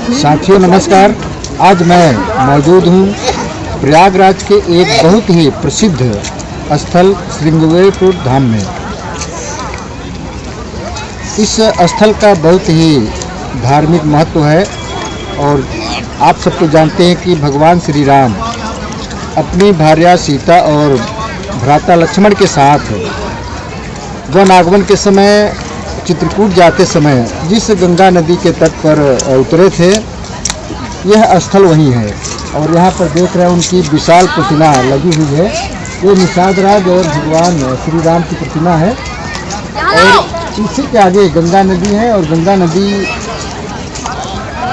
साथियों नमस्कार। आज मैं मौजूद हूँ प्रयागराज के एक बहुत ही प्रसिद्ध स्थल श्रृंगेरपुर धाम में। इस स्थल का बहुत ही धार्मिक महत्व है और आप सब तो जानते हैं कि भगवान श्री राम अपनी भार्या सीता और भ्राता लक्ष्मण के साथ वन आगमन के समय चित्रकूट जाते समय जिस गंगा नदी के तट पर उतरे थे, यह स्थल वही है। और यहाँ पर देख रहे हैं उनकी विशाल प्रतिमा लगी हुई है। ये निषाद राज और भगवान श्री राम की प्रतिमा है और इसी के आगे गंगा नदी है और गंगा नदी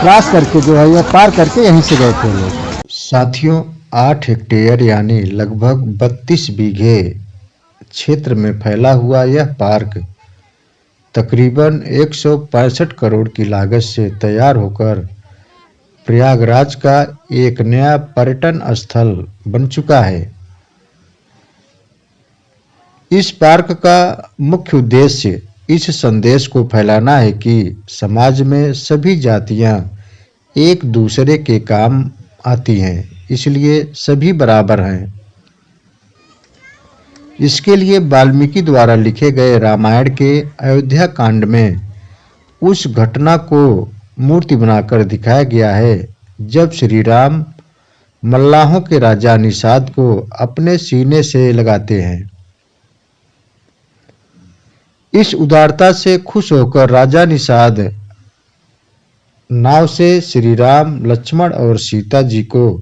क्रॉस करके जो है यह पार करके यहीं से गए थे लोग। साथियों 8 हेक्टेयर यानी लगभग 32 बीघे क्षेत्र में फैला हुआ यह पार्क तकरीबन 165 करोड़ की लागत से तैयार होकर प्रयागराज का एक नया पर्यटन स्थल बन चुका है। इस पार्क का मुख्य उद्देश्य इस संदेश को फैलाना है कि समाज में सभी जातियां एक दूसरे के काम आती हैं, इसलिए सभी बराबर हैं। इसके लिए वाल्मीकि द्वारा लिखे गए रामायण के अयोध्या कांड में उस घटना को मूर्ति बनाकर दिखाया गया है जब श्री राम मल्लाहों के राजा निषाद को अपने सीने से लगाते हैं। इस उदारता से खुश होकर राजा निषाद नाव से श्री राम, लक्ष्मण और सीता जी को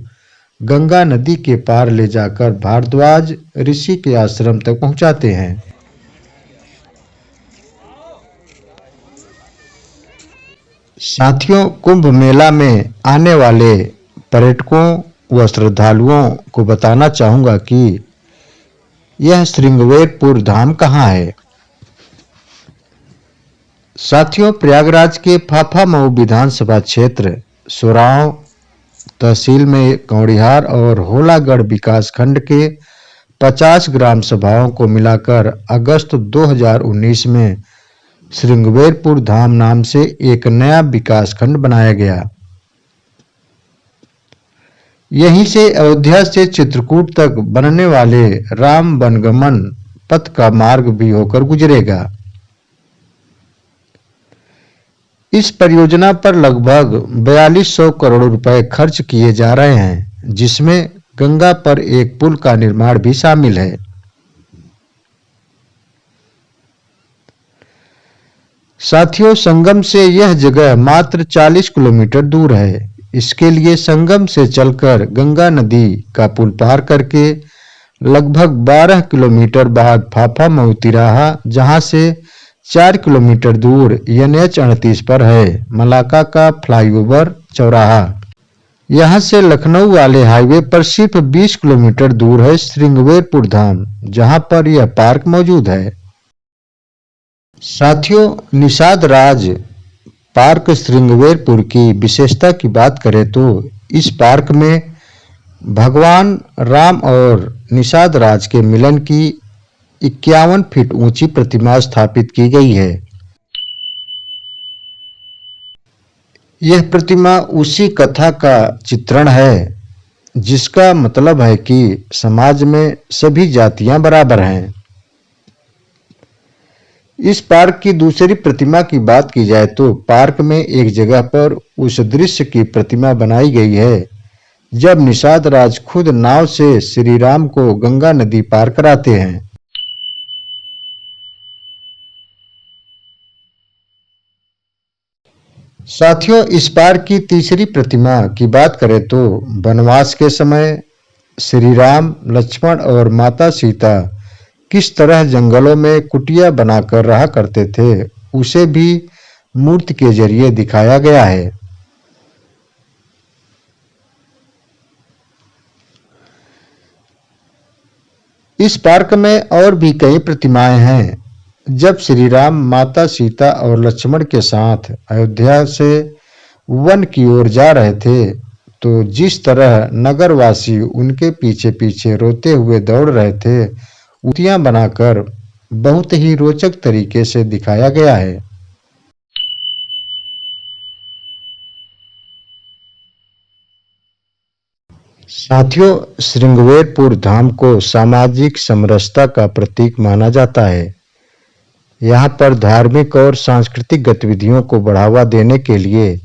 गंगा नदी के पार ले जाकर भारद्वाज ऋषि के आश्रम तक पहुंचाते हैं। साथियों, कुंभ मेला में आने वाले पर्यटकों व श्रद्धालुओं को बताना चाहूंगा कि यह श्रृंगेरपुर धाम कहाँ है। साथियों, प्रयागराज के फाफामऊ विधानसभा क्षेत्र सोराव तहसील में कौड़िहार और होलागढ़ विकास खंड के 50 ग्राम सभाओं को मिलाकर अगस्त 2019 में श्रृंगेरपुर धाम नाम से एक नया विकास खंड बनाया गया। यहीं से अयोध्या से चित्रकूट तक बनने वाले राम वनगमन पथ का मार्ग भी होकर गुजरेगा। इस परियोजना पर लगभग 4200 करोड़ रुपए खर्च किए जा रहे हैं, जिसमें गंगा पर एक पुल का निर्माण भी शामिल है। साथियों, संगम से यह जगह मात्र 40 किलोमीटर दूर है। इसके लिए संगम से चलकर गंगा नदी का पुल पार करके लगभग 12 किलोमीटर बाद फाफामऊ तिराहा, जहां से 4 किलोमीटर दूर NH-38 पर है मलाका का फ्लाईओवर चौराहा। यहां से लखनऊ वाले हाईवे पर सिर्फ 20 किलोमीटर दूर है श्रृंगेरपुर धाम, जहां पर यह पार्क मौजूद है। साथियों, निषाद राज पार्क श्रृंगेरपुर की विशेषता की बात करें तो इस पार्क में भगवान राम और निषाद राज के मिलन की 51 फीट ऊंची प्रतिमा स्थापित की गई है। यह प्रतिमा उसी कथा का चित्रण है जिसका मतलब है कि समाज में सभी जातियां बराबर हैं। इस पार्क की दूसरी प्रतिमा की बात की जाए तो पार्क में एक जगह पर उस दृश्य की प्रतिमा बनाई गई है जब निषाद राज खुद नाव से श्री राम को गंगा नदी पार कराते हैं। साथियों, इस पार्क की तीसरी प्रतिमा की बात करें तो वनवास के समय श्री राम, लक्ष्मण और माता सीता किस तरह जंगलों में कुटिया बनाकर रहा करते थे, उसे भी मूर्ति के जरिए दिखाया गया है। इस पार्क में और भी कई प्रतिमाएं हैं। जब श्री राम, माता सीता और लक्ष्मण के साथ अयोध्या से वन की ओर जा रहे थे, तो जिस तरह नगरवासी उनके पीछे पीछे रोते हुए दौड़ रहे थे, मूर्तियां बनाकर बहुत ही रोचक तरीके से दिखाया गया है। साथियों, श्रृंगवेरपुर धाम को सामाजिक समरसता का प्रतीक माना जाता है। यहाँ पर धार्मिक और सांस्कृतिक गतिविधियों को बढ़ावा देने के लिए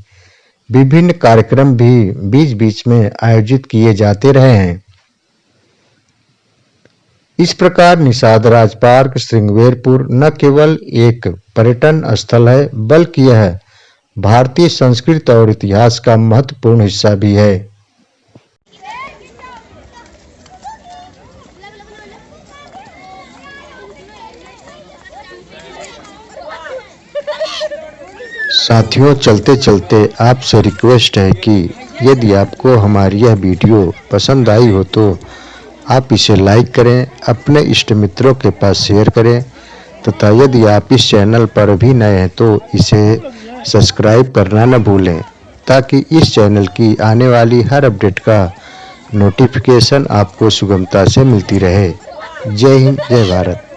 विभिन्न कार्यक्रम भी बीच-बीच में आयोजित किए जाते रहे हैं। इस प्रकार निषाद राज पार्क श्रृंगवेरपुर न केवल एक पर्यटन स्थल है, बल्कि यह भारतीय संस्कृति और इतिहास का महत्वपूर्ण हिस्सा भी है। साथियों, चलते चलते आपसे रिक्वेस्ट है कि यदि आपको हमारी यह वीडियो पसंद आई हो तो आप इसे लाइक करें, अपने इष्ट मित्रों के पास शेयर करें तथा यदि आप इस चैनल पर भी नए हैं तो इसे सब्सक्राइब करना न भूलें, ताकि इस चैनल की आने वाली हर अपडेट का नोटिफिकेशन आपको सुगमता से मिलती रहे। जय हिंद, जय भारत।